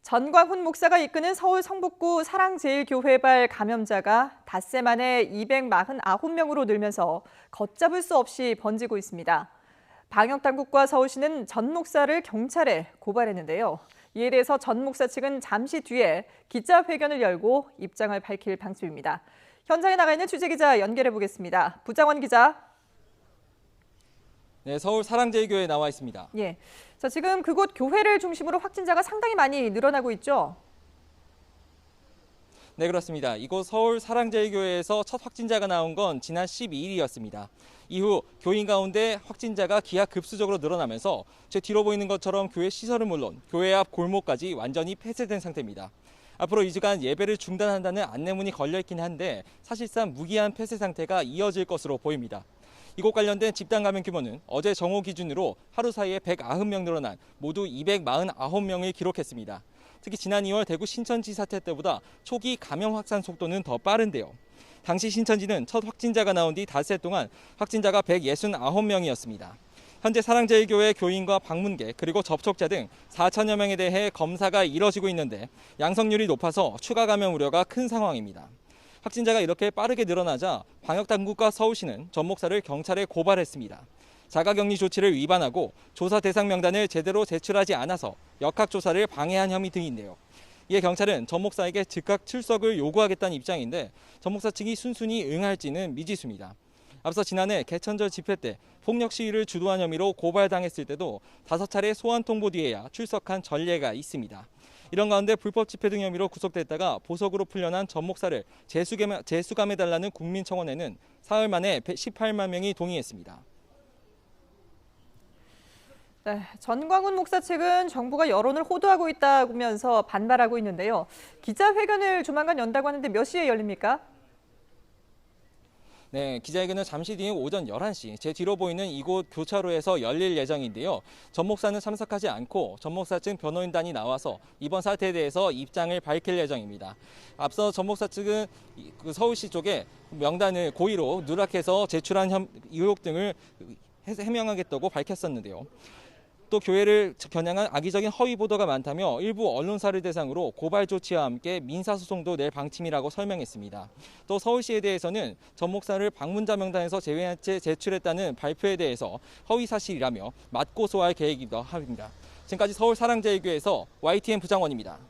전광훈 목사가 이끄는 서울 성북구 사랑제일교회발 감염자가 닷새 만에 249명으로 늘면서 걷잡을 수 없이 번지고 있습니다. 방역당국과 서울시는 전 목사를 경찰에 고발했는데요. 이에 대해서 전 목사 측은 잠시 뒤에 기자회견을 열고 입장을 밝힐 방침입니다. 현장에 나가 있는 취재기자 연결해 보겠습니다. 부장원 기자. 네, 서울 사랑제일교회에 나와 있습니다. 예, 자, 지금 그곳 교회를 중심으로 확진자가 상당히 많이 늘어나고 있죠? 네, 그렇습니다. 이곳 서울 사랑제일교회에서 첫 확진자가 나온 건 지난 12일이었습니다. 이후 교인 가운데 확진자가 기하급수적으로 늘어나면서 제 뒤로 보이는 것처럼 교회 시설은 물론 교회 앞 골목까지 완전히 폐쇄된 상태입니다. 앞으로 2주간 예배를 중단한다는 안내문이 걸려있긴 한데 사실상 무기한 폐쇄 상태가 이어질 것으로 보입니다. 이곳 관련된 집단 감염 규모는 어제 정오 기준으로 하루 사이에 190명 늘어난 모두 249명을 기록했습니다. 특히 지난 2월 대구 신천지 사태 때보다 초기 감염 확산 속도는 더 빠른데요. 당시 신천지는 첫 확진자가 나온 뒤 닷새 동안 확진자가 169명이었습니다. 현재 사랑제일교회 교인과 방문객 그리고 접촉자 등 4천여 명에 대해 검사가 이뤄지고 있는데 양성률이 높아서 추가 감염 우려가 큰 상황입니다. 확진자가 이렇게 빠르게 늘어나자 방역당국과 서울시는 전 목사를 경찰에 고발했습니다. 자가격리 조치를 위반하고 조사 대상 명단을 제대로 제출하지 않아서 역학조사를 방해한 혐의 등인데요. 이에 경찰은 전 목사에게 즉각 출석을 요구하겠다는 입장인데 전 목사 측이 순순히 응할지는 미지수입니다. 앞서 지난해 개천절 집회 때 폭력 시위를 주도한 혐의로 고발당했을 때도 5차례 소환 통보 뒤에야 출석한 전례가 있습니다. 이런 가운데 불법 집회 등 혐의로 구속됐다가 보석으로 풀려난 전 목사를 재수감해달라는 국민청원에는 사흘 만에 18만 명이 동의했습니다. 네, 전광훈 목사 측은 정부가 여론을 호도하고 있다면서 반발하고 있는데요. 기자회견을 조만간 연다고 하는데 몇 시에 열립니까? 네, 기자회견은 잠시 뒤인 오전 11시 제 뒤로 보이는 이곳 교차로에서 열릴 예정인데요. 전 목사는 참석하지 않고 전 목사 측 변호인단이 나와서 이번 사태에 대해서 입장을 밝힐 예정입니다. 앞서 전 목사 측은 서울시 쪽에 명단을 고의로 누락해서 제출한 의혹 등을 해명하겠다고 밝혔었는데요. 또 교회를 겨냥한 악의적인 허위 보도가 많다며 일부 언론사를 대상으로 고발 조치와 함께 민사소송도 낼 방침이라고 설명했습니다. 또 서울시에 대해서는 전 목사를 방문자 명단에서 제외한 채 제출했다는 발표에 대해서 허위 사실이라며 맞고소할 계획이기도 합니다. 지금까지 서울 사랑제일교회에서 YTN 부장원입니다.